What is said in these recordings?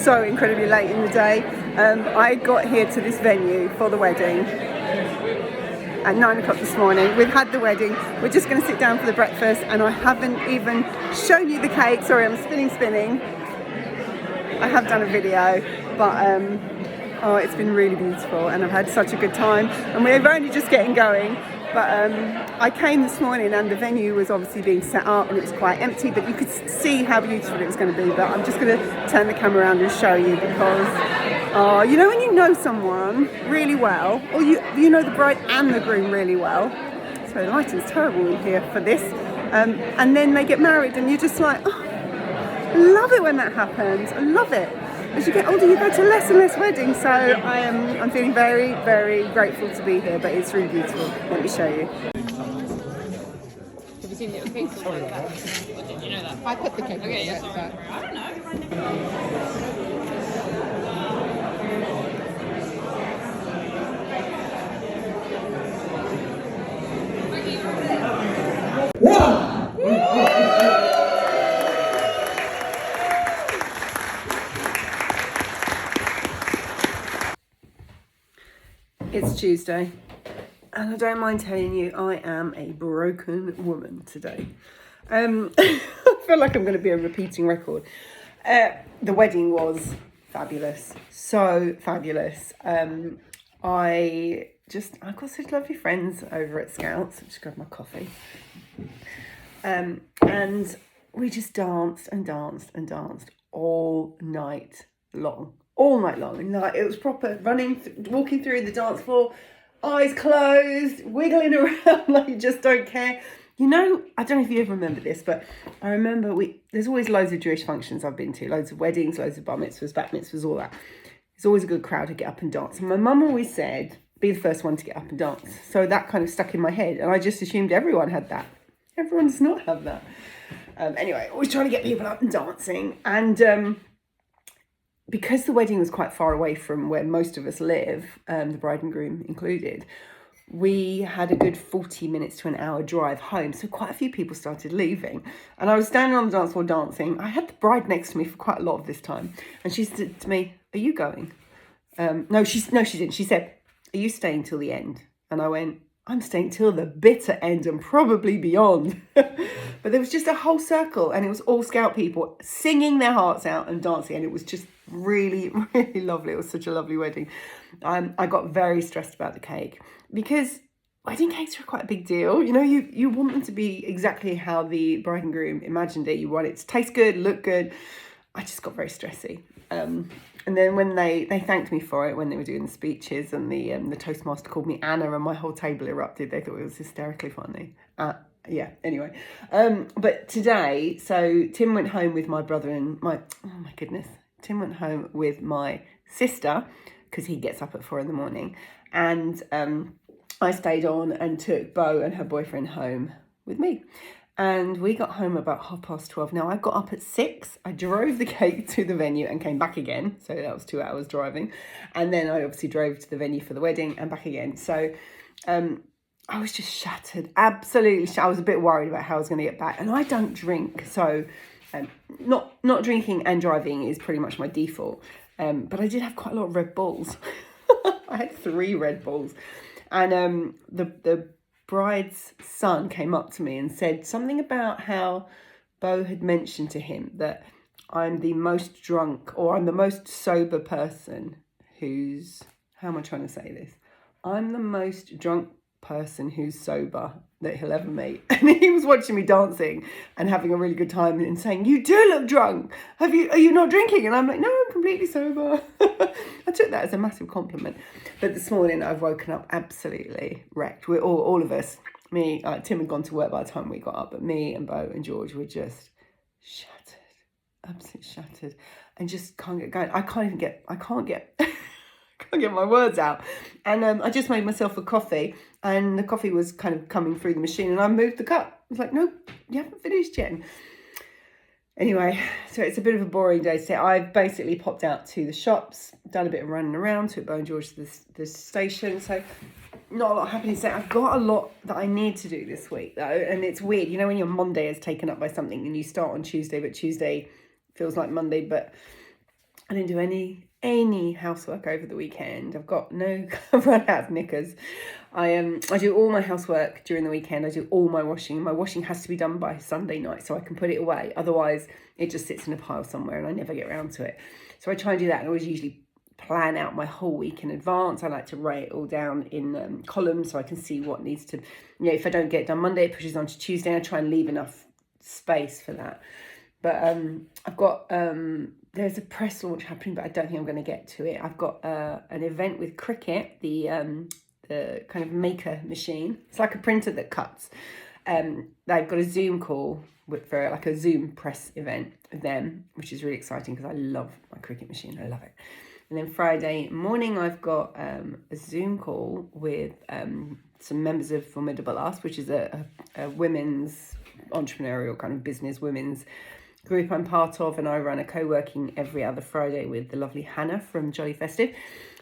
so incredibly late in the day. I got here to this venue for the wedding at 9 o'clock this morning. We've had the wedding, we're just going to sit down for the breakfast, and I haven't even shown you the cake. Sorry, I'm spinning. I have done a video, but oh, it's been really beautiful and I've had such a good time, and we're only just getting going. But I came this morning and the venue was obviously being set up and it was quite empty, but you could see how beautiful it was going to be. But I'm just going to turn the camera around and show you, because you know when you know someone really well, or you know the bride and the groom really well, so the lighting's terrible in here for this, and then they get married and you're just like, oh, I love it when that happens. I love it. As you get older, you go to less and less weddings, so I'm feeling very, very grateful to be here, but it's really beautiful. Let me show you. Have you seen little cakes like that? Did you know that? I put the cake Okay, on yes, it, sorry. I don't know. It's Tuesday, and I don't mind telling you, I am a broken woman today. I feel like I'm going to be a repeating record. The wedding was fabulous, so fabulous. I've got such lovely friends over at Scouts. I just grabbed my coffee, and we just danced all night long. And it was proper walking through the dance floor, eyes closed, wiggling around like you just don't care. You know, I don't know if you ever remember this, but I remember there's always loads of Jewish functions I've been to, loads of weddings, loads of bar mitzvahs, bat mitzvahs, all that. There's always a good crowd to get up and dance. And my mum always said, be the first one to get up and dance. So that kind of stuck in my head, and I just assumed everyone had that. Everyone does not have that. Anyway, always trying to get people up and dancing. And because the wedding was quite far away from where most of us live, the bride and groom included, we had a good 40 minutes to an hour drive home. So quite a few people started leaving. And I was standing on the dance floor dancing. I had the bride next to me for quite a lot of this time. And she said to me, are you going? No, she didn't. She said, are you staying till the end? And I went, I'm staying till the bitter end and probably beyond. But there was just a whole circle, and it was all Scout people singing their hearts out and dancing, and it was just really, really lovely. It was such a lovely wedding. I got very stressed about the cake because wedding cakes are quite a big deal. You know, you want them to be exactly how the bride and groom imagined it. You want it to taste good, look good. I just got very stressy. And then when they thanked me for it, when they were doing the speeches, and the Toastmaster called me Anna, and my whole table erupted. They thought it was hysterically funny. Yeah, anyway. But today, so Tim went home with my brother and Tim went home with my sister, because he gets up at 4 a.m. And I stayed on and took Bo and her boyfriend home with me. And we got home about 12:30. Now, I got up at 6. I drove the cake to the venue and came back again. So that was 2 hours driving. And then I obviously drove to the venue for the wedding and back again. So I was just shattered, absolutely shattered. I was a bit worried about how I was going to get back. And I don't drink. So not drinking and driving is pretty much my default. But I did have quite a lot of Red Bulls. I had 3 Red Bulls. And the bride's son came up to me and said something about how Bo had mentioned to him that I'm the most drunk, or I'm the most sober person who's, how am I trying to say this? I'm the most drunk person who's sober that he'll ever meet. And he was watching me dancing and having a really good time and saying, you do look drunk. Are you not drinking? And I'm like, no, I'm completely sober. I took that as a massive compliment. But this morning I've woken up absolutely wrecked. We're all of us, me, Tim had gone to work by the time we got up, but me and Bo and George were just shattered, absolutely shattered, and just can't get going. I can't get my words out. And I just made myself a coffee, and the coffee was kind of coming through the machine, and I moved the cup. I was like, no, you haven't finished yet. Anyway, so it's a bit of a boring day today. I've basically popped out to the shops, done a bit of running around, took Bo and George to the station. So not a lot happening today. I've got a lot that I need to do this week, though. And it's weird, you know, when your Monday is taken up by something and you start on Tuesday, but Tuesday feels like Monday. But I didn't do any housework over the weekend. I've run out of knickers. I do all my housework during the weekend. I do all my washing. My washing has to be done by Sunday night so I can put it away. Otherwise, it just sits in a pile somewhere and I never get around to it. So I try and do that, and I always usually plan out my whole week in advance. I like to write it all down in columns so I can see what needs to, if I don't get it done Monday, it pushes on to Tuesday. I try and leave enough space for that. But I've got, there's a press launch happening, but I don't think I'm going to get to it. I've got an event with Cricut, the kind of maker machine. It's like a printer that cuts. They've got a Zoom call for like a Zoom press event with them, which is really exciting because I love my Cricut machine. I love it. And then Friday morning, I've got a Zoom call with some members of Formidable Us, which is a women's entrepreneurial kind of business women's group I'm part of, and I run a co-working every other Friday with the lovely Hannah from Jolly Festive,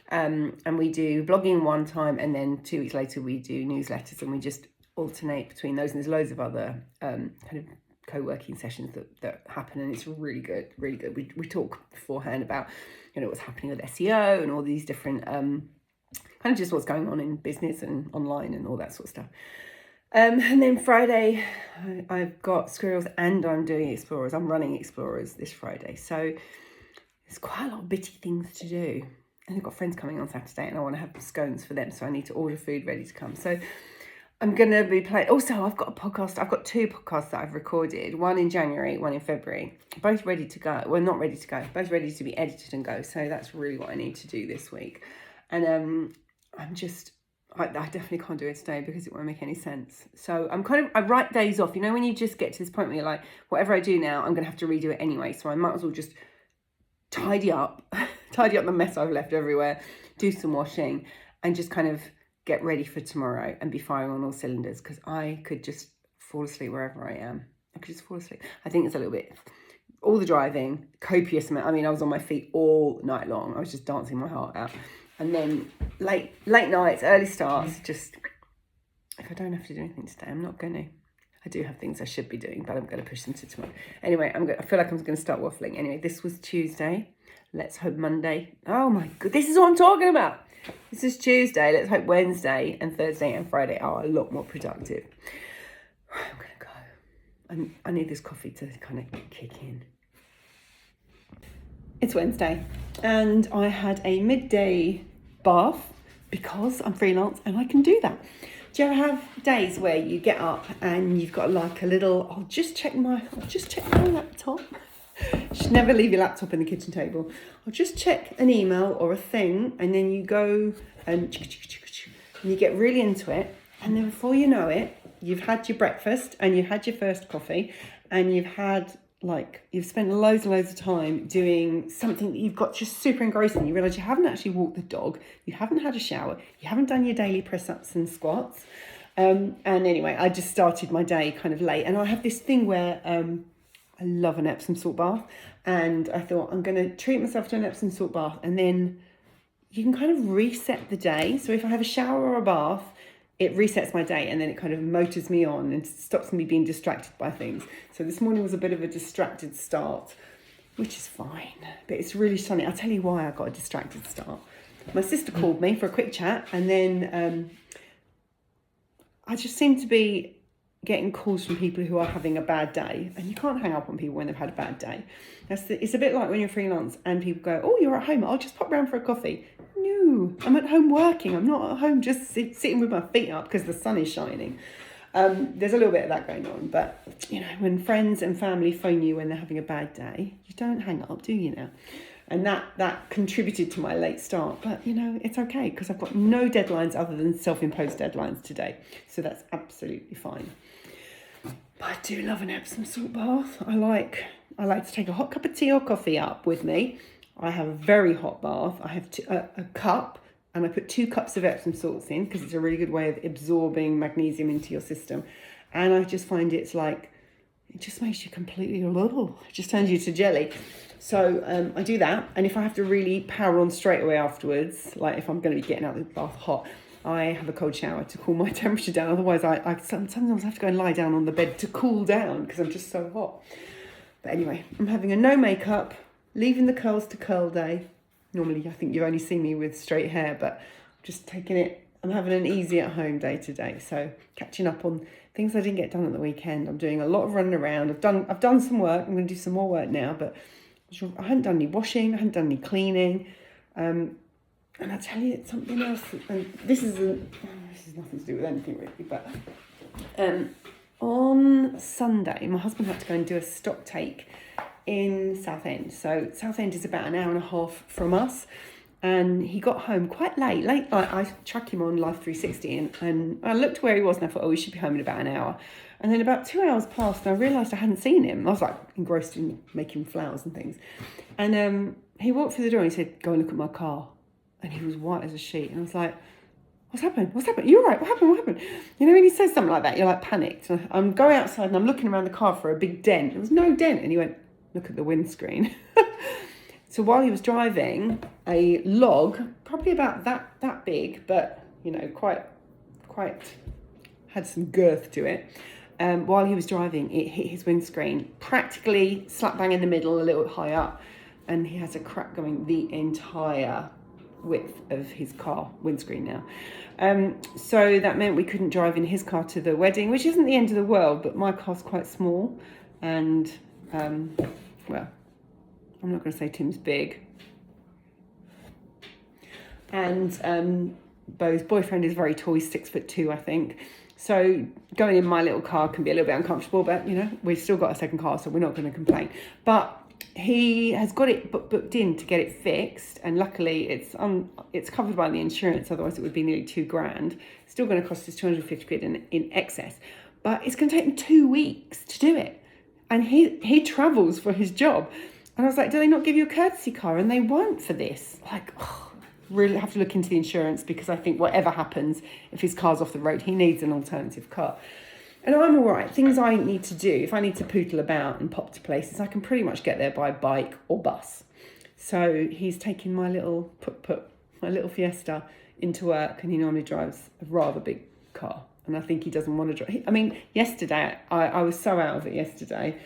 and we do blogging one time, and then 2 weeks later we do newsletters, and we just alternate between those, and there's loads of other kind of co-working sessions that happen, and it's really good. We talk beforehand about what's happening with SEO and all these different kind of just what's going on in business and online and all that sort of stuff. And then Friday, I've got Squirrels and I'm doing Explorers. I'm running Explorers this Friday. So there's quite a lot of bitty things to do. And I've got friends coming on Saturday and I want to have scones for them. So I need to order food ready to come. So I'm going to be playing. Also, I've got a podcast. I've got 2 podcasts that I've recorded. One in January, one in February. Both ready to go. Well, not ready to go. Both ready to be edited and go. So that's really what I need to do this week. And I definitely can't do it today because it won't make any sense. So I write days off. When you just get to this point where you're like, whatever I do now, I'm going to have to redo it anyway. So I might as well just tidy up the mess I've left everywhere, do some washing, and just kind of get ready for tomorrow and be firing on all cylinders, because I could just fall asleep wherever I am. I could just fall asleep. I think it's a little bit, all the driving, copious amount. I was on my feet all night long. I was just dancing my heart out. And then late nights, early starts, just, if I don't have to do anything today, I'm not going to. I do have things I should be doing, but I'm going to push them to tomorrow. Anyway, I feel like I'm going to start waffling. Anyway, this was Tuesday. Let's hope Monday. Oh my God, this is what I'm talking about. This is Tuesday. Let's hope Wednesday and Thursday and Friday are a lot more productive. I'm going to go. I need this coffee to kind of kick in. It's Wednesday and I had a midday bath because I'm freelance and I can do that. Do you ever have days where you get up and you've got like a little, I'll just check my laptop. You should never leave your laptop in the kitchen table. I'll just check an email or a thing, and then you go and you get really into it, and then before you know it, you've had your breakfast and you've had your first coffee, and you've spent loads and loads of time doing something that you've got just super engrossing. You realise you haven't actually walked the dog, you haven't had a shower, you haven't done your daily press-ups and squats. And anyway, I just started my day kind of late, and I have this thing where I love an Epsom salt bath, and I thought I'm going to treat myself to an Epsom salt bath, and then you can kind of reset the day. So if I have a shower or a bath, it resets my day, and then it kind of motors me on and stops me being distracted by things. So this morning was a bit of a distracted start, which is fine, but it's really sunny. I'll tell you why I got a distracted start. My sister called me for a quick chat, and then I just seem to be getting calls from people who are having a bad day, and you can't hang up on people when they've had a bad day. It's a bit like when you're freelance and people go, oh, you're at home, I'll just pop round for a coffee. No, I'm at home working. I'm not at home just sitting with my feet up because the sun is shining. There's a little bit of that going on, but when friends and family phone you when they're having a bad day, you don't hang up, do you now? And that contributed to my late start, but it's okay because I've got no deadlines other than self-imposed deadlines today, so that's absolutely fine. But I do love an Epsom salt bath. I like to take a hot cup of tea or coffee up with me. I have a very hot bath. I have a cup, and I put 2 cups of Epsom salts in because it's a really good way of absorbing magnesium into your system. And I just find it just makes you completely little. It just turns you to jelly. So I do that. And if I have to really power on straight away afterwards, like if I'm going to be getting out of the bath hot, I have a cold shower to cool my temperature down. Otherwise, I sometimes have to go and lie down on the bed to cool down because I'm just so hot. But anyway, I'm having a no makeup, leaving the curls to curl day. Normally, I think you've only seen me with straight hair, but just taking it. I'm having an easy at home day today. So catching up on things I didn't get done at the weekend. I'm doing a lot of running around. I've done some work. I'm going to do some more work now, but I haven't done any washing. I haven't done any cleaning. And I tell you, it's something else. And this is nothing to do with anything really, but on Sunday, my husband had to go and do a stock take in Southend. So Southend is about an hour and a half from us. And he got home quite late. I track him on Life 360 and I looked where he was and I thought, oh, he should be home in about an hour. And then about 2 hours passed and I realised I hadn't seen him. I was like engrossed in making flowers and things. And he walked through the door and he said, go and look at my car. And he was white as a sheet. And I was like, what's happened? What's happened? You're right. What happened? You know, when he says something like that, you're like panicked. And I'm going outside and I'm looking around the car for a big dent. There was no dent. And he went, look at the windscreen. So while he was driving, a log, probably about that big, but, you know, quite had some girth to it. While he was driving, it hit his windscreen, practically slap bang in the middle, a little high up. And he has a crack going the entire width of his car windscreen now. So that meant we couldn't drive in his car to the wedding, which isn't the end of the world, but my car's quite small. And, well, I'm not going to say Tim's big. And Bo's boyfriend is very tall, he's 6'2", I think. So going in my little car can be a little bit uncomfortable, but, you know, we've still got a second car, so we're not going to complain. But he has got it booked in to get it fixed, and luckily it's covered by the insurance, otherwise it would be nearly $2,000. It's still going to cost us 250 quid in excess. But it's going to take him 2 weeks to do it. And he travels for his job. And I was like, do they not give you a courtesy car? And they won't for this. Like, really have to look into the insurance, because I think whatever happens, if his car's off the road, he needs an alternative car. And I'm all right. Things I need to do, if I need to pootle about and pop to places, I can pretty much get there by bike or bus. So he's taking my little my little Fiesta into work, and he normally drives a rather big car. And I think he doesn't want to drive. I mean, yesterday, I was so out of it yesterday.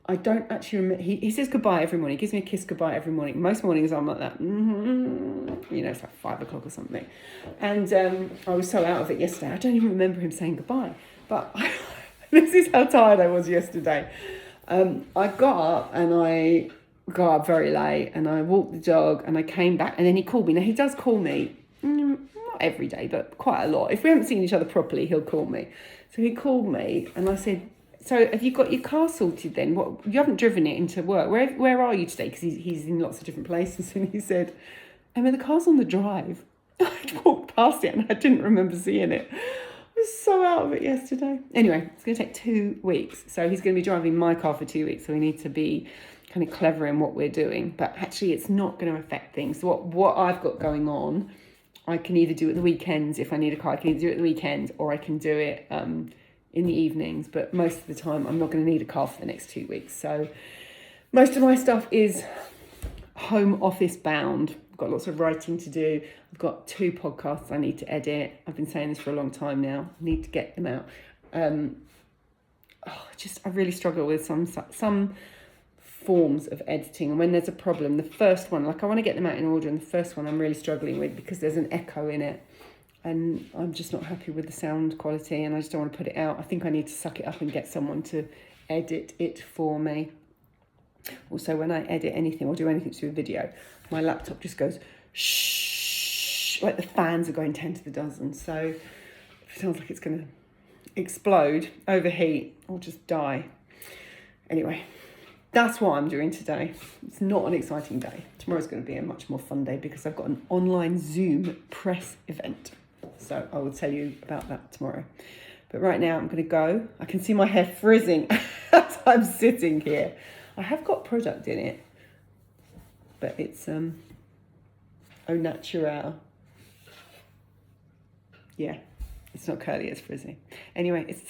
I don't actually remember. He says goodbye every morning. He gives me a kiss goodbye every morning. Most mornings I'm like that. You know, it's like 5 o'clock or something. And I was so out of it yesterday. I don't even remember him saying goodbye. But this is how tired I was yesterday. I got up very late and I walked the dog and I came back and then he called me. Now, he does call me, not every day, but quite a lot. If we haven't seen each other properly, he'll call me. So he called me and I said, so have you got your car sorted then? What, you haven't driven it into work. Where are you today? Because he's in lots of different places. And he said, Emma, the car's on the drive. I walked past it and I didn't remember seeing it. I was so out of it yesterday. Anyway, it's going to take 2 weeks. So he's going to be driving my car for 2 weeks. So we need to be kind of clever in what we're doing. But actually, it's not going to affect things. So what I've got going on, I can either do it the weekends. If I need a car, I can either do it the weekends or I can do it in the evenings, but most of the time I'm not going to need a car for the next 2 weeks. So most of my stuff is home office bound. I've got lots of writing to do. I've got 2 podcasts I need to edit. I've been saying this for a long time now. I need to get them out. I really struggle with some forms of editing. And when there's a problem, the first one, like I want to get them out in order, and the first one I'm really struggling with because there's an echo in it. And I'm just not happy with the sound quality and I just don't want to put it out. I think I need to suck it up and get someone to edit it for me. Also, when I edit anything or do anything to do with video, my laptop just goes shh, like the fans are going 10 to the dozen. So it sounds like it's going to explode, overheat, or just die. Anyway, that's what I'm doing today. It's not an exciting day. Tomorrow's going to be a much more fun day because I've got an online Zoom press event. So I will tell you about that tomorrow. But right now I'm going to go. I can see my hair frizzing as I'm sitting here. I have got product in it, but it's au naturel. Yeah, it's not curly, it's frizzy. Anyway, it's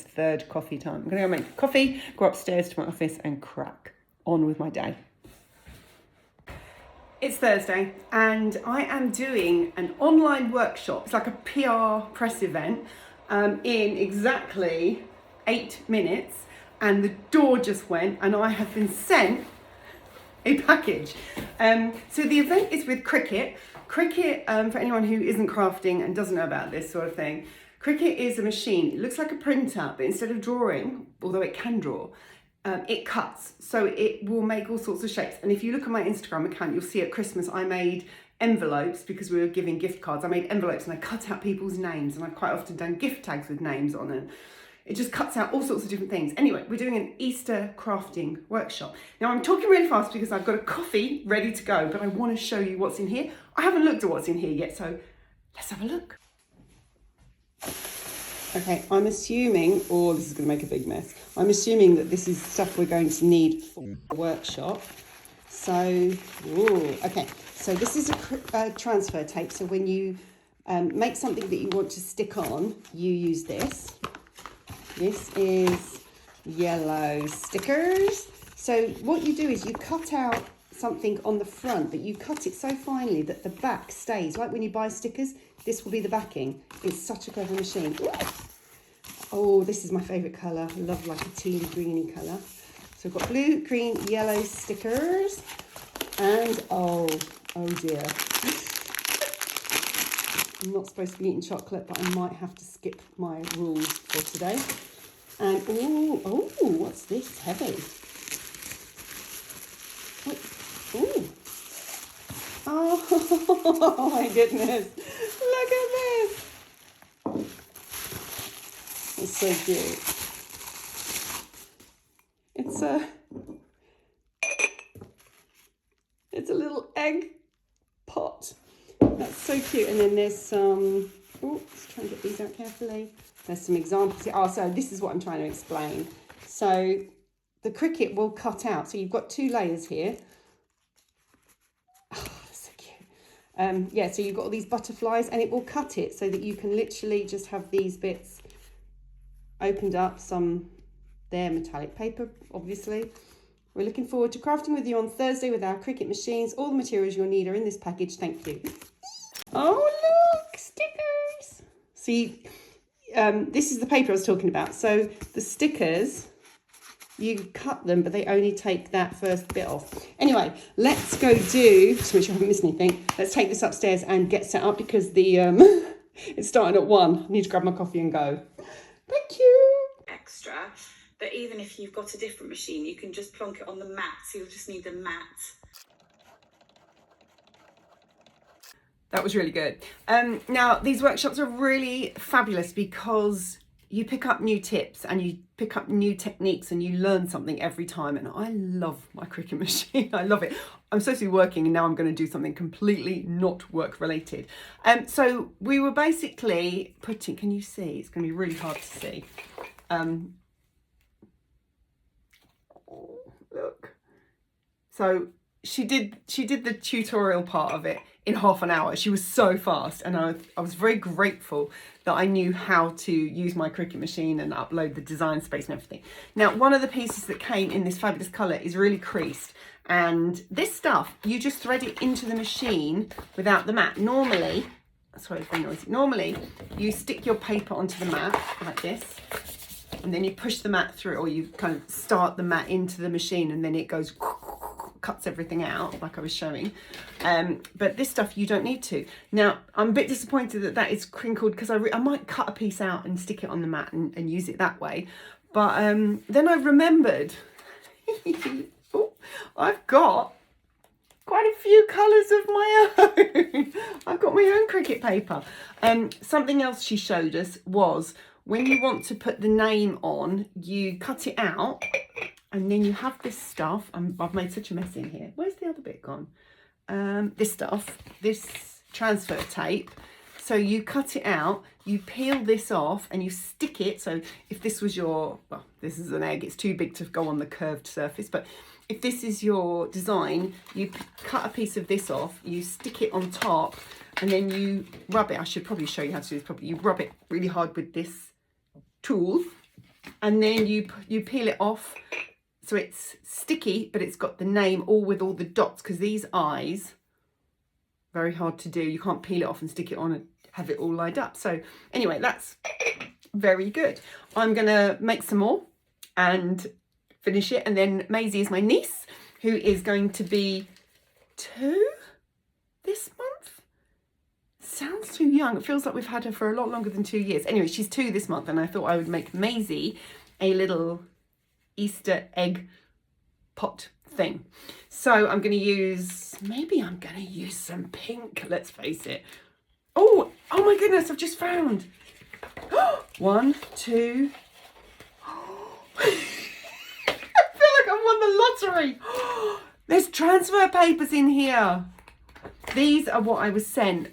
third coffee time. I'm going to go make coffee, go upstairs to my office and crack on with my day. It's Thursday and I am doing an online workshop. It's like a PR press event in exactly 8 minutes. and the door just went, and I have been sent a package. So the event is with Cricut. Cricut, for anyone who isn't crafting and doesn't know about this sort of thing, Cricut is a machine. It looks like a printer, but instead of drawing, although it can draw, it cuts. So it will make all sorts of shapes. And if you look at my Instagram account, you'll see at Christmas I made envelopes because we were giving gift cards. I made envelopes and I cut out people's names, and I've quite often done gift tags with names on it. It just cuts out all sorts of different things. Anyway, we're doing an Easter crafting workshop. Now I'm talking really fast because I've got a coffee ready to go, but I want to show you what's in here. I haven't looked at what's in here yet, so let's have a look. Okay, I'm assuming, oh, this is going to make a big mess. I'm assuming that this is stuff we're going to need for the workshop. So, ooh, okay, so this is a transfer tape. So when you make something that you want to stick on, you use this. This is yellow stickers. So what you do is you cut out something on the front, but you cut it so finely that the back stays. Like when you buy stickers, this will be the backing. It's such a clever machine. Oh, this is my favourite colour. I love like a teal greeny colour. So I've got blue, green, yellow stickers. And oh dear. I'm not supposed to be eating chocolate, but I might have to skip my rules for today. And oh, what's this? It's heavy. Ooh. Oh my goodness. Look at this. It's so cute. It's a little egg pot. That's so cute. And then there's some, let's try and get these out carefully. There's some examples here. Oh, so this is what I'm trying to explain. So the Cricut will cut out. So you've got two layers here. Oh, that's so cute. Yeah, so you've got all these butterflies, and it will cut it so that you can literally just have these bits opened up. Some there, metallic paper, obviously. We're looking forward to crafting with you on Thursday with our Cricut machines. All the materials you'll need are in this package. Thank you. Oh, look, stickers. See, this is the paper I was talking about. So the stickers, you cut them, but they only take that first bit off. Anyway, let's go do, just make sure I haven't missed anything. Let's take this upstairs and get set up because the it's starting at 1. I need to grab my coffee and go. Thank you. Extra, but even if you've got a different machine, you can just plonk it on the mat. So you'll just need the mat. That was really good. Now, these workshops are really fabulous because you pick up new tips and you pick up new techniques and you learn something every time. And I love my Cricut machine. I love it. I'm supposed to be working and now I'm going to do something completely not work related. So we were basically putting, can you see? It's going to be really hard to see. Look. So she did the tutorial part of it in half an hour. She was so fast, and I was very grateful that I knew how to use my Cricut machine and upload the design space and everything. Now, one of the pieces that came in this fabulous colour is really creased, and this stuff, you just thread it into the machine without the mat. Normally, sorry, it's very noisy. Normally, you stick your paper onto the mat like this, and then you push the mat through, or you kind of start the mat into the machine, and then it goes, cuts everything out like I was showing. But this stuff you don't need to. Now I'm a bit disappointed that that is crinkled because I might cut a piece out and stick it on the mat and use it that way. But then I remembered oh, I've got quite a few colours of my own. I've got my own Cricut paper. Something else she showed us was when you want to put the name on, you cut it out. And then you have this stuff. I've made such a mess in here. Where's the other bit gone? This stuff, this transfer tape. So you cut it out, you peel this off and you stick it. So if this was your, well, this is an egg. It's too big to go on the curved surface. But if this is your design, you cut a piece of this off, you stick it on top, and then you rub it. I should probably show you how to do this properly. You rub it really hard with this tool, and then you peel it off. So it's sticky, but it's got the name all with all the dots, because these eyes, very hard to do. You can't peel it off and stick it on and have it all lined up. So anyway, that's very good. I'm going to make some more and finish it. And then Maisie is my niece, who is going to be 2 this month. Sounds too young. It feels like we've had her for a lot longer than 2 years. Anyway, she's 2 this month, and I thought I would make Maisie a little Easter egg pot thing. So I'm going to use, maybe I'm going to use some pink, let's face it. Oh my goodness, I've just found 1, 2. I feel like I won the lottery. There's transfer papers in here. These are what I was sent.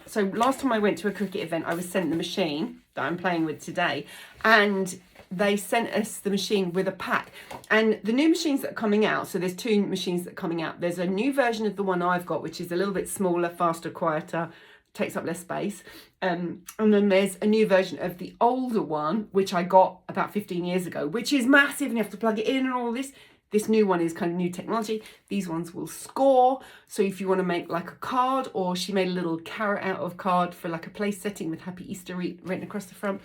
So last time I went to a Cricut event, I was sent the machine that I'm playing with today, and they sent us the machine with a pack. And the new machines that are coming out, so there's 2 machines that are coming out. There's a new version of the one I've got, which is a little bit smaller, faster, quieter, takes up less space. And then there's a new version of the older one, which I got about 15 years ago, which is massive, and you have to plug it in and all this. This new one is kind of new technology. These ones will score. So if you want to make like a card, or she made a little carrot out of card for like a place setting with Happy Easter written across the front,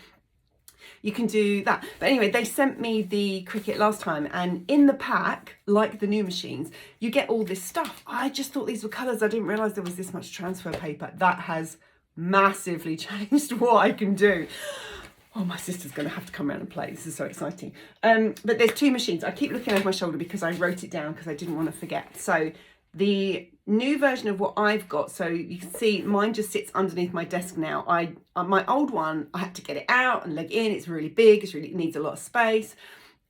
you can do that. But anyway, they sent me the Cricut last time, and in the pack, like the new machines, you get all this stuff. I just thought these were colours. I didn't realise there was this much transfer paper. That has massively changed what I can do. Oh, my sister's going to have to come around and play. This is so exciting. But there's 2 machines. I keep looking over my shoulder because I wrote it down because I didn't want to forget. So the new version of what I've got, so you can see mine just sits underneath my desk now. My old one, I had to get it out and leg in. It's really big. It needs a lot of space.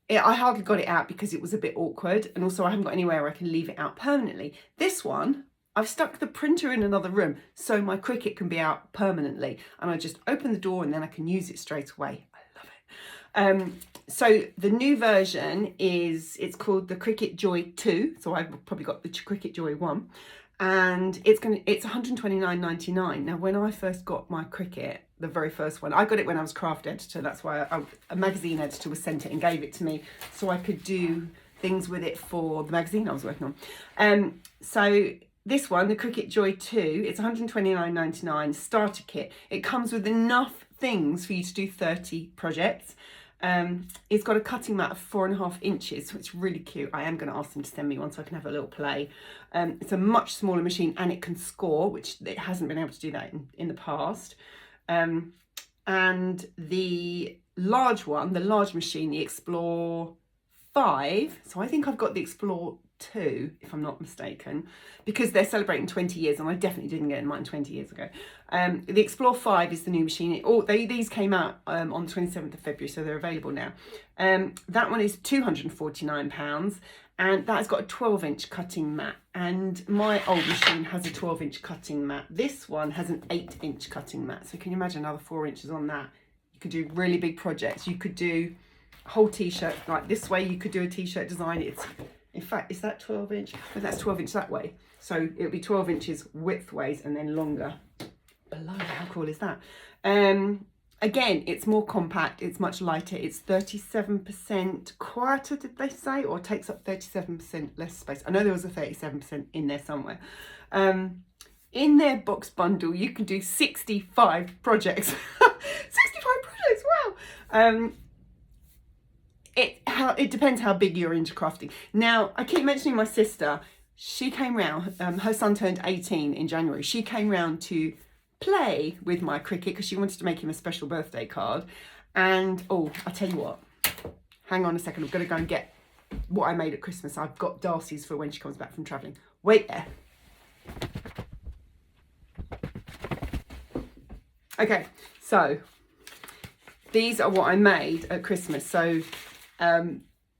I hardly got it out because it was a bit awkward. And also I haven't got anywhere where I can leave it out permanently. This one, I've stuck the printer in another room so my Cricut can be out permanently. And I just open the door and then I can use it straight away. I love it. So the new version it's called the Cricut Joy 2. So I've probably got the Cricut Joy 1. And it's $129.99. Now, when I first got my Cricut, the very first one, I got it when I was craft editor. That's why a magazine editor was sent it and gave it to me so I could do things with it for the magazine I was working on. So this one, the Cricut Joy 2, it's $129.99 starter kit. It comes with enough things for you to do 30 projects. It's got a cutting mat of 4.5 inches, so it's really cute. I am going to ask them to send me one so I can have a little play. It's a much smaller machine, and it can score, which it hasn't been able to do that in the past. And the large one, the large machine, the Explore 5, so I think I've got the Explore 2, if I'm not mistaken, because they're celebrating 20 years, and I definitely didn't get in mine 20 years ago. The Explore 5 is the new machine. These came out on the 27th of February, so they're available now. That one is £249, and that's got a 12-inch cutting mat, and my old machine has a 12-inch cutting mat. This one has an 8-inch cutting mat, so can you imagine another 4 inches on that? You could do really big projects. You could do a whole t-shirt like this way. You could do a t-shirt design. In fact, is that 12 inch? Oh, that's 12 inch that way. So it'll be 12 inches widthways and then longer below. How cool is that? Again, it's more compact. It's much lighter. It's 37% quieter, did they say? Or takes up 37% less space. I know there was a 37% in there somewhere. In their box bundle, you can do 65 projects. 65 projects, wow. It depends how big you're into crafting. Now, I keep mentioning my sister. She came round, her son turned 18 in January. She came round to play with my Cricut because she wanted to make him a special birthday card. And, oh, I'll tell you what. Hang on a second. I'm going to go and get what I made at Christmas. I've got Darcy's for when she comes back from travelling. Wait there. Okay, so these are what I made at Christmas. So at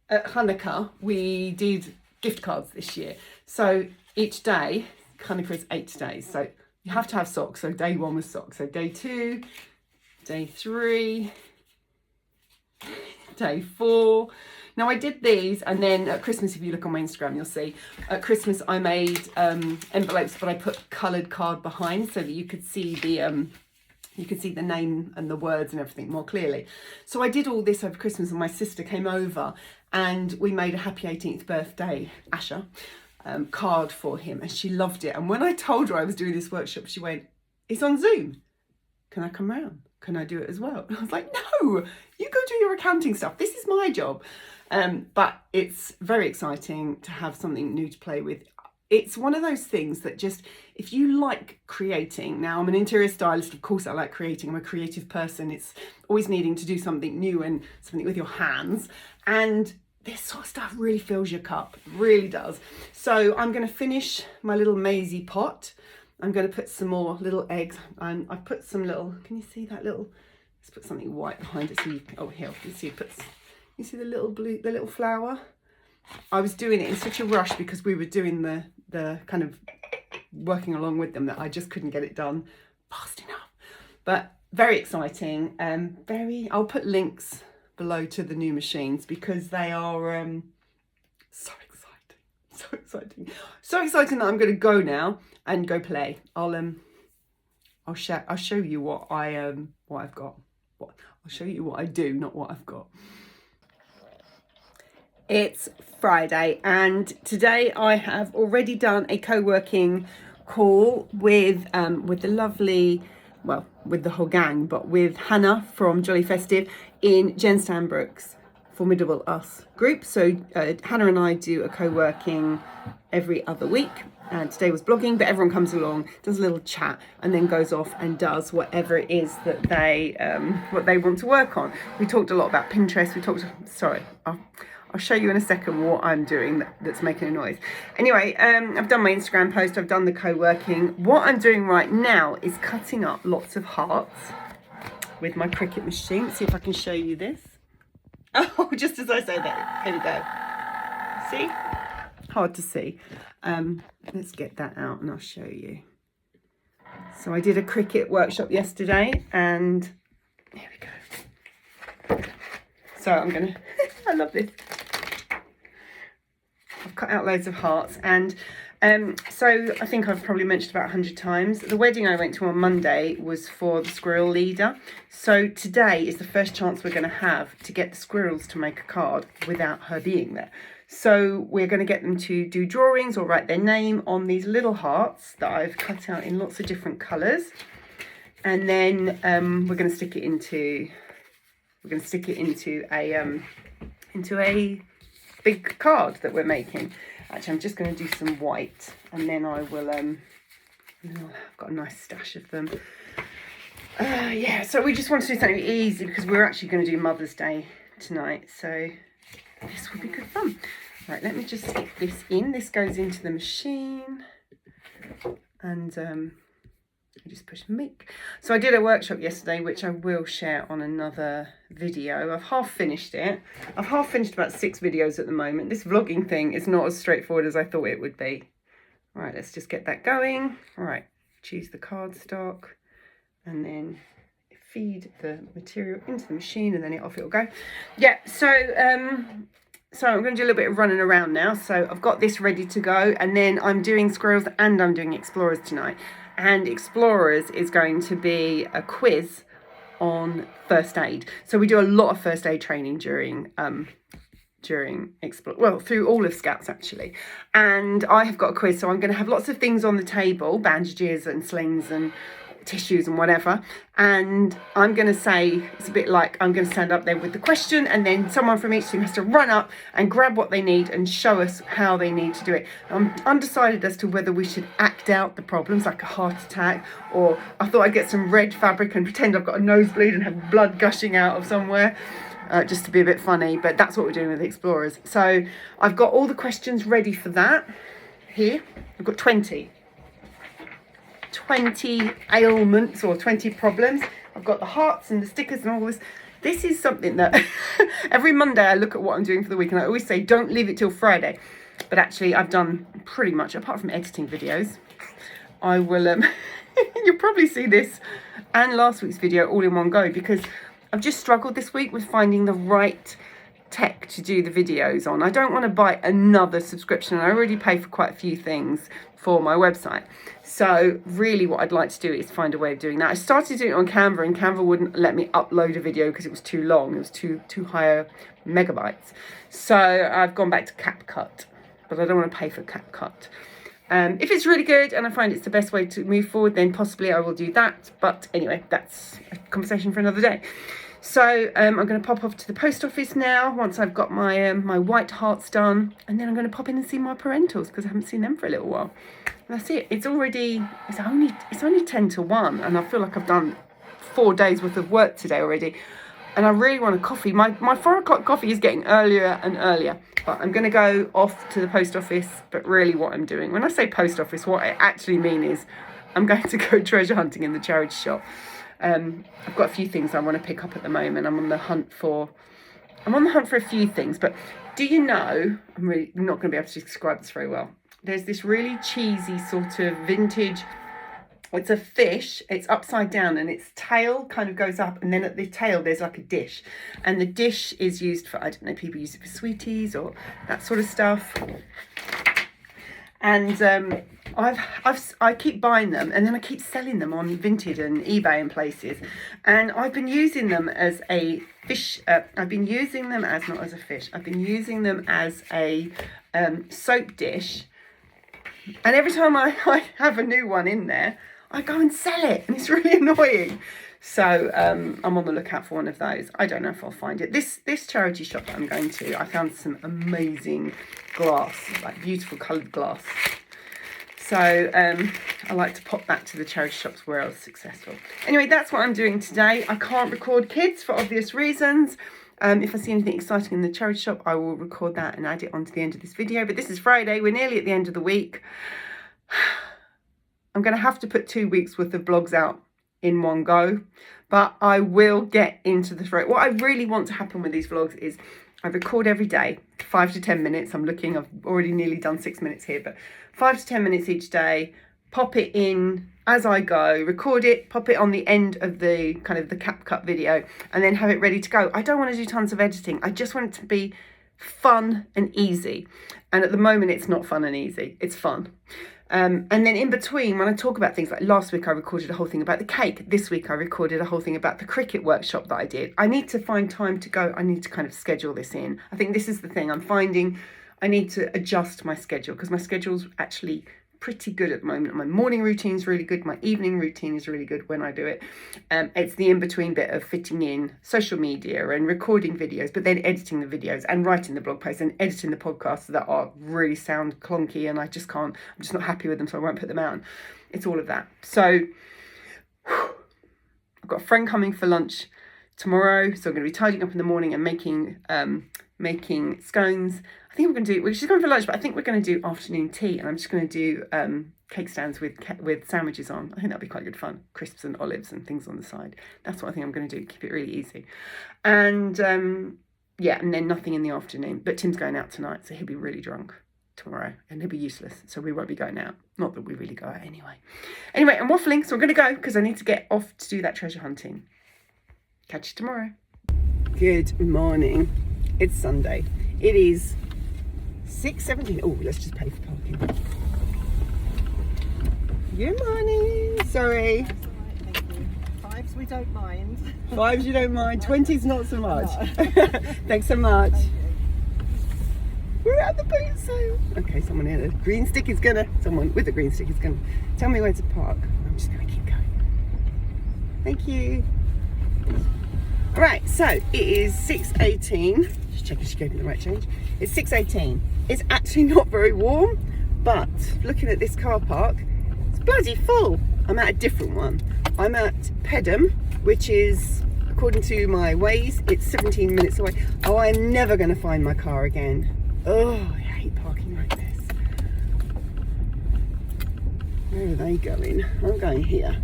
Hanukkah, we did gift cards this year. So each day, Hanukkah is 8 days. So you have to have socks. So day 1 was socks. So day 2, day 3, day 4. Now I did these, and then at Christmas, if you look on my Instagram, you'll see at Christmas I made envelopes, but I put coloured card behind so that you could see the name and the words and everything more clearly. So I did all this over Christmas, and my sister came over and we made a happy 18th birthday, Asher, card for him, and she loved it. And when I told her I was doing this workshop, she went, "It's on Zoom. Can I come round?" can I do it as well? And I was like, no, you go do your accounting stuff. This is my job. But it's very exciting to have something new to play with. It's one of those things that just, if you like creating, now I'm an interior stylist, of course I like creating, I'm a creative person, it's always needing to do something new and something with your hands, and this sort of stuff really fills your cup, really does. So I'm going to finish my little mazy pot. I'm going to put some more little eggs, and I've put some little, can you see that little, let's put something white behind it so you, oh here, you see the little blue, the little flower? I was doing it in such a rush because we were doing the kind of working along with them that I just couldn't get it done fast enough. But very exciting. I'll put links below to the new machines because they are so exciting that I'm going to go now and go play. I'll show you what I've got. I'll show you what I do, not what I've got. It's Friday and today I have already done a co-working call with the lovely, well, with the whole gang, but with Hannah from Jolly Festive in Jen Stanbrook's Formidable Us group. So Hannah and I do a co-working every other week. And today was blogging, but everyone comes along, does a little chat, and then goes off and does whatever it is that they what they want to work on. We talked a lot about Pinterest. I'll show you in a second what I'm doing that's making a noise. Anyway, I've done my Instagram post, I've done the co-working. What I'm doing right now is cutting up lots of hearts with my Cricut machine. Let's see if I can show you this. Oh, just as I say that, here we go. See? Hard to see. Let's get that out and I'll show you. So I did a Cricut workshop yesterday and here we go. So I'm gonna, I love this. I've cut out loads of hearts and so I think I've probably mentioned about 100 times. The wedding I went to on Monday was for the squirrel leader. So today is the first chance we're going to have to get the squirrels to make a card without her being there. So we're going to get them to do drawings or write their name on these little hearts that I've cut out in lots of different colours. And then we're going to stick it into a big card that we're making. Actually, I'm just going to do some white, and then I will. I've got a nice stash of them. Yeah, so we just want to do something easy because we're actually going to do Mother's Day tonight. So this will be good fun. Right, let me just stick this in. This goes into the machine, and I just push make. So I did a workshop yesterday, which I will share on another video. I've half finished it. I've half finished about 6 videos at the moment. This vlogging thing is not as straightforward as I thought it would be. All right, let's just get that going. All right, choose the cardstock and then feed the material into the machine and then off it'll go. Yeah, so I'm going to do a little bit of running around now. So I've got this ready to go, and then I'm doing squirrels and I'm doing explorers tonight. And explorers is going to be a quiz on first aid. So we do a lot of first aid training during through all of Scouts actually. And I have got a quiz, so I'm going to have lots of things on the table, bandages and slings and tissues and whatever, and I'm going to say, it's a bit like I'm going to stand up there with the question, and then someone from each team has to run up and grab what they need and show us how they need to do it. I'm undecided as to whether we should act out the problems like a heart attack, or I thought I'd get some red fabric and pretend I've got a nosebleed and have blood gushing out of somewhere, just to be a bit funny. But that's what we're doing with the explorers. So I've got all the questions ready for that here. I've got 20 ailments or 20 problems. I've got the hearts and the stickers and all this. This is something that every Monday I look at what I'm doing for the week and I always say don't leave it till Friday, but actually I've done pretty much, apart from editing videos, I will you'll probably see this and last week's video all in one go, because I've just struggled this week with finding the right tech to do the videos on. I don't want to buy another subscription, and I already pay for quite a few things for my website. So really what I'd like to do is find a way of doing that. I started doing it on Canva, and Canva wouldn't let me upload a video because it was too long. It was too high megabytes. So I've gone back to CapCut, but I don't want to pay for CapCut. If it's really good and I find it's the best way to move forward, then possibly I will do that. But anyway, that's a conversation for another day. So I'm going to pop off to the post office now once I've got my my white hearts done, and then I'm going to pop in and see my parentals because I haven't seen them for a little while. And that's it. It's only 10 to 1, and I feel like I've done 4 days worth of work today already. And I really want a coffee. My 4 o'clock coffee is getting earlier and earlier. But I'm going to go off to the post office. But really what I'm doing, when I say post office, what I actually mean is I'm going to go treasure hunting in the charity shop. I've got a few things I want to pick up at the moment. I'm on the hunt for a few things. But do you know, I'm really not going to be able to describe this very well. There's this really cheesy sort of vintage, it's a fish, it's upside down and its tail kind of goes up, and then at the tail there's like a dish, and the dish is used for, I don't know, people use it for sweeties or that sort of stuff. And I keep buying them, and then I keep selling them on Vinted and eBay and places, and I've been using them as a fish. I've been using them as, not as a fish, I've been using them as a soap dish, and every time I have a new one in there, I go and sell it, and it's really annoying. So I'm on the lookout for one of those. I don't know if I'll find it. This charity shop that I'm going to, I found some amazing glass, like beautiful coloured glass. So I like to pop back to the charity shops where I was successful. Anyway, that's what I'm doing today. I can't record kids for obvious reasons. If I see anything exciting in the charity shop, I will record that and add it onto the end of this video. But this is Friday. We're nearly at the end of the week. I'm going to have to put 2 weeks worth of vlogs out in one go, but I will get into the throat. What I really want to happen with these vlogs is I record every day, 5 to 10 minutes. I've already nearly done 6 minutes here, but 5 to 10 minutes each day, pop it in as I go, record it, pop it on the end of the kind of the CapCut video, and then have it ready to go. I don't want to do tons of editing. I just want it to be fun and easy. And at the moment, it's not fun and easy. It's fun. And then in between, when I talk about things, like last week I recorded a whole thing about the cake. This week I recorded a whole thing about the Cricut workshop that I did. I need to find time to go. I need to kind of schedule this in. I think this is the thing I'm finding. I need to adjust my schedule because my schedule's actually pretty good at the moment. My morning routine is really good. My evening routine is really good when I do it. It's the in-between bit of fitting in social media and recording videos, but then editing the videos and writing the blog posts and editing the podcasts that are really sound clunky, and I just can't, I'm just not happy with them, so I won't put them out. It's all of that. So I've got a friend coming for lunch tomorrow, so I'm going to be tidying up in the morning and making scones. I think she's going for lunch, but I think we're going to do afternoon tea, and I'm just going to do cake stands with sandwiches on. I think that'll be quite good fun. Crisps and olives and things on the side. That's what I think I'm going to do. Keep it really easy. And yeah, and then nothing in the afternoon. But Tim's going out tonight, so he'll be really drunk tomorrow, and he'll be useless, so we won't be going out. Not that we really go out anyway. Anyway, I'm waffling, so I'm going to go because I need to get off to do that treasure hunting. Catch you tomorrow. Good morning. It's Sunday. It is 6:17. Oh, let's just pay for parking. Good morning. Sorry. That's all right, thank you. Fives we don't mind. Fives you don't mind. 20s not so much. No. Thanks so much. Thank you. We're at the boot sale. Okay, someone with a green stick is gonna tell me where to park. I'm just gonna keep going. Thank you. Right, so it is 6:18. Just checking she gave me the right change. It's 6:18. It's actually not very warm, but looking at this car park, it's bloody full. I'm at a different one. I'm at Pedham, which is, according to my Waze, it's 17 minutes away. Oh, I'm never going to find my car again. Oh, I hate parking like this. Where are they going? I'm going here.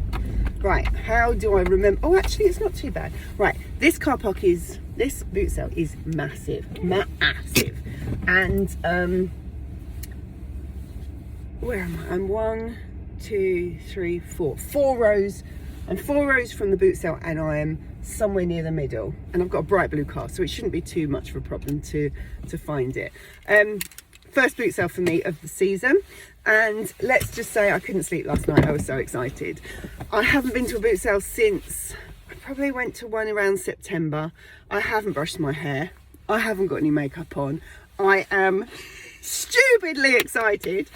Right, how do I remember? Oh, actually, it's not too bad. Right, this boot sale is massive. And where am I? I'm 1, 2, 3, 4. 4 rows. I'm 4 rows from the boot sale, and I am somewhere near the middle. And I've got a bright blue car, so it shouldn't be too much of a problem to find it. First boot sale for me of the season, and let's just say I couldn't sleep last night. I was so excited. I haven't been to a boot sale since, I probably went to one around September. I haven't brushed my hair. I haven't got any makeup on. I am stupidly excited.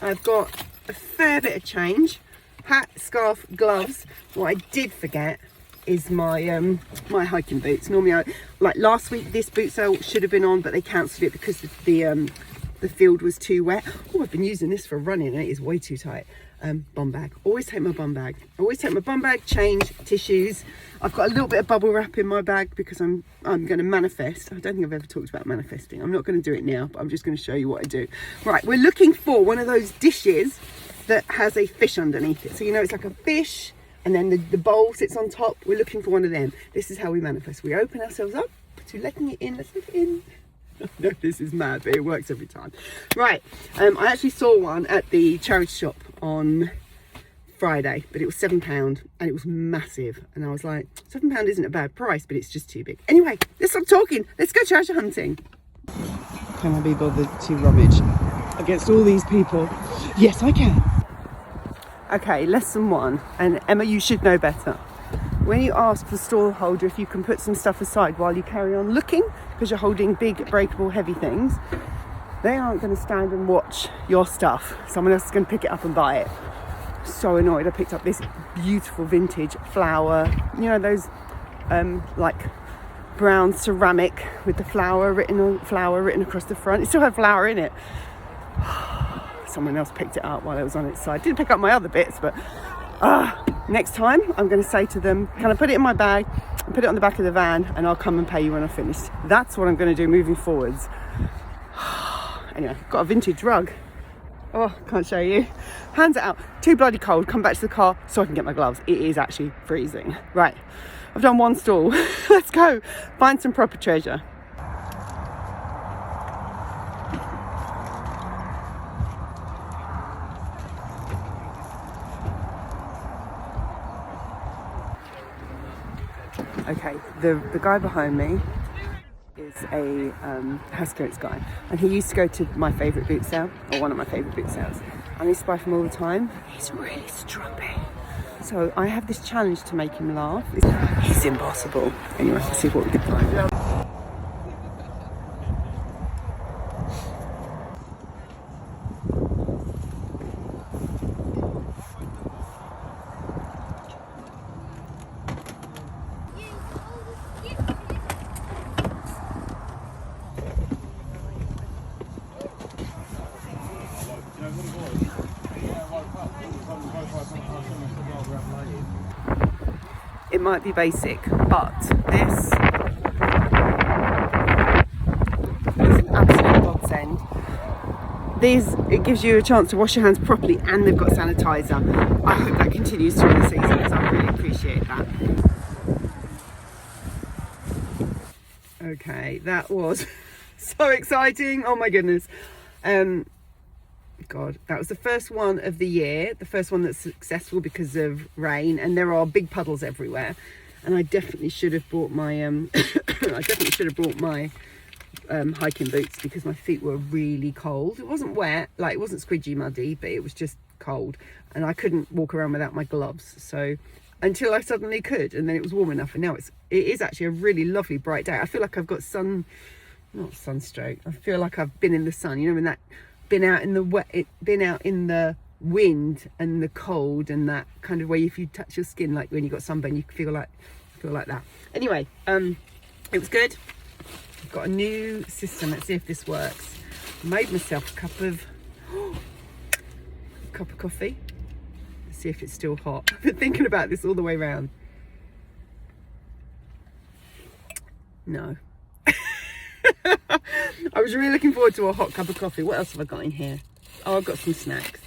I've got a fair bit of change. Hat, scarf, gloves. What I did forget is my my hiking boots. Normally, like last week, this boot sale should have been on, but they cancelled it because the field was too wet. Oh, I've been using this for running and it is way too tight. Bum bag. Always take my bum bag. Always take my bum bag, change, tissues. I've got a little bit of bubble wrap in my bag because I'm going to manifest. I don't think I've ever talked about manifesting. I'm not going to do it now, but I'm just going to show you what I do. Right, we're looking for one of those dishes that has a fish underneath it. So, you know, it's like a fish and then the bowl sits on top. We're looking for one of them. This is how we manifest. We open ourselves up to letting it in. Let's let it in. No, this is mad, but it works every time. Right, I actually saw one at the charity shop on Friday, but it was £7 and it was massive. And I was like, £7 isn't a bad price, but it's just too big. Anyway, let's stop talking. Let's go treasure hunting. Can I be bothered to rummage against all these people? Yes, I can. Okay, lesson 1. And Emma, you should know better. When you ask the stall holder if you can put some stuff aside while you carry on looking, because you're holding big, breakable, heavy things, they aren't going to stand and watch your stuff. Someone else is going to pick it up and buy it. So annoyed. I picked up this beautiful vintage flower. You know those like brown ceramic with the flower written across the front. It still had flower in it. Someone else picked it up while it was on its side. Didn't pick up my other bits, but next time I'm going to say to them, can I put it in my bag and put it on the back of the van and I'll come and pay you when I've finished. That's what I'm going to do moving forwards. Anyway, got a vintage rug. Oh, can't show you. Hands it out. Too bloody cold. Come back to the car so I can get my gloves. It is actually freezing. Right, I've done one stall. Let's go find some proper treasure. Okay, the guy behind me is a house clearance guy, and he used to go to my favourite boot sale, or one of my favourite boot sales, and I used to buy from all the time. He's really stroppy, so I have this challenge to make him laugh. It's impossible. Anyway, let's see what we can find. It might be basic, but this is an absolute godsend. It gives you a chance to wash your hands properly, and they've got sanitizer. I hope that continues through the season because I really appreciate that. Okay, that was so exciting. Oh my goodness. God, that was the first one of the year, the first one that's successful because of rain, and there are big puddles everywhere. And I definitely should have brought my hiking boots because my feet were really cold. It wasn't wet, like it wasn't squidgy muddy, but it was just cold, and I couldn't walk around without my gloves. So until I suddenly could, and then it was warm enough, and now it is actually a really lovely bright day. I feel like I've got not sunstroke. I feel like I've been in the sun, you know, when that been out in the wind and the cold, and that kind of way if you touch your skin, like when you got sunburn, you feel like that. Anyway, it was good. I've got a new system. Let's see if this works. I made myself a cup of coffee. Let's see if it's still hot. I've been thinking about this all the way around. No. I was really looking forward to a hot cup of coffee. What else have I got in here? Oh, I've got some snacks.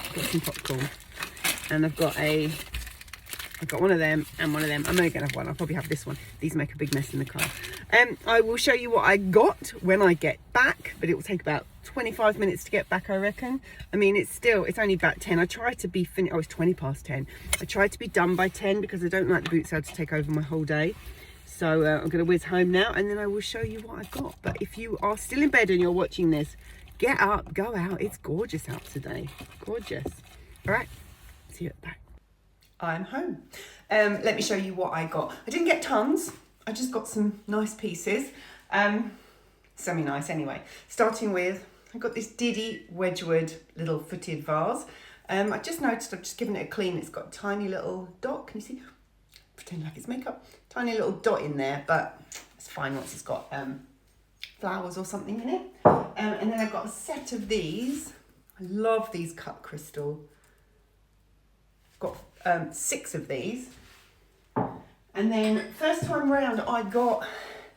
I've got some popcorn. And I've got one of them and one of them. I'm only going to have one. I'll probably have this one. These make a big mess in the car. I will show you what I got when I get back, but it will take about 25 minutes to get back, I reckon. I mean, it's only about 10. I try to be finished. Oh, it's 20 past 10. I try to be done by 10 because I don't like the boot sale to take over my whole day. So I'm going to whiz home now, and then I will show you what I've got. But if you are still in bed and you're watching this, get up, go out. It's gorgeous out today. Gorgeous. All right. See you at the back. I'm home. Let me show you what I got. I didn't get tons. I just got some nice pieces. Semi-nice anyway. Starting with I got this Diddy Wedgwood little footed vase. I just noticed I've just given it a clean. It's got a tiny little dot. Can you see? Pretend like it's makeup. Tiny little dot in there, but it's fine once it's got flowers or something in it. And then I've got a set of these. I love these cut crystal. I've got 6 of these. And then first time round I got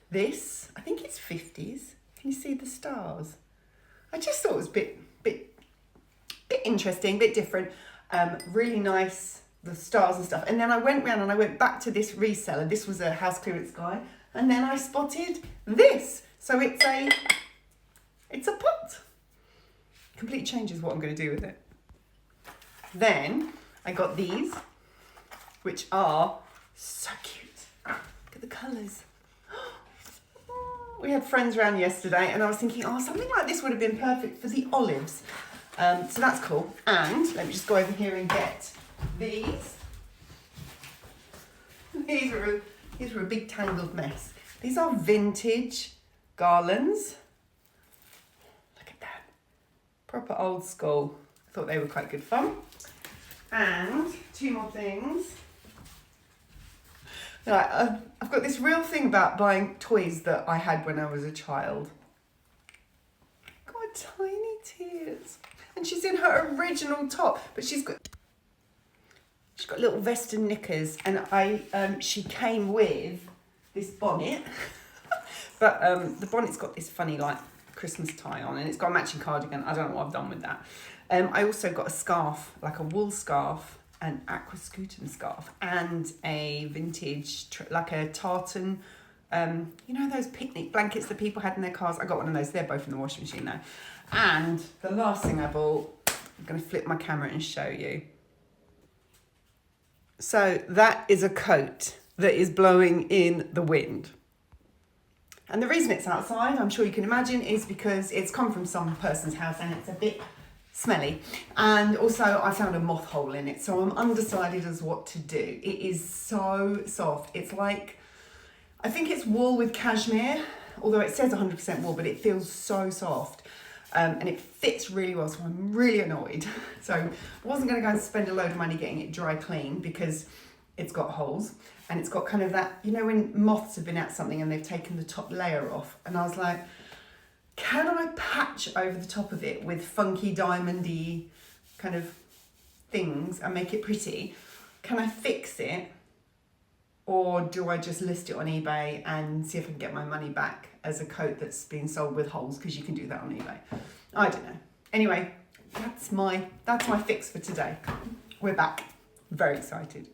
this. I think it's 50s. Can you see the stars? I just thought it was a bit interesting, bit different. Really nice, the stars and stuff. And then I went round and I went back to this reseller. This was a house clearance guy. And then I spotted this. So it's a pot. Completely changes what I'm going to do with it. Then I got these, which are so cute. Look at the colours. We had friends around yesterday and I was thinking, oh, something like this would have been perfect for the olives. So that's cool. And let me just go over here and get these. These were a big tangled mess. These are vintage garlands. Look at that. Proper old school. I thought they were quite good fun. And 2 more things. Right, I've got this real thing about buying toys that I had when I was a child. God, tiny tears. And she's in her original top, but she's got little vest and knickers, and she came with this bonnet. But the bonnet's got this funny like Christmas tie on, and it's got a matching cardigan. I don't know what I've done with that. I also got a scarf, like a wool scarf, an aquascutum scarf, and a vintage, like a tartan, you know those picnic blankets that people had in their cars? I got one of those. They're both in the washing machine now. And the last thing I bought, I'm going to flip my camera and show you. So that is a coat that is blowing in the wind. And the reason it's outside, I'm sure you can imagine, is because it's come from some person's house and it's a bit smelly. And also I found a moth hole in it, so I'm undecided as what to do. It is so soft. It's like, I think it's wool with cashmere, although it says 100% wool, but it feels so soft. And it fits really well, so I'm really annoyed. So I wasn't going to go and spend a load of money getting it dry clean because it's got holes and it's got kind of that, you know, when moths have been at something and they've taken the top layer off. And I was like, can I patch over the top of it with funky diamondy kind of things and make it pretty? Can I fix it? Or do I just list it on eBay and see if I can get my money back as a coat that's been sold with holes? Because you can do that on eBay. I don't know. Anyway, that's my fix for today. We're back. Very excited.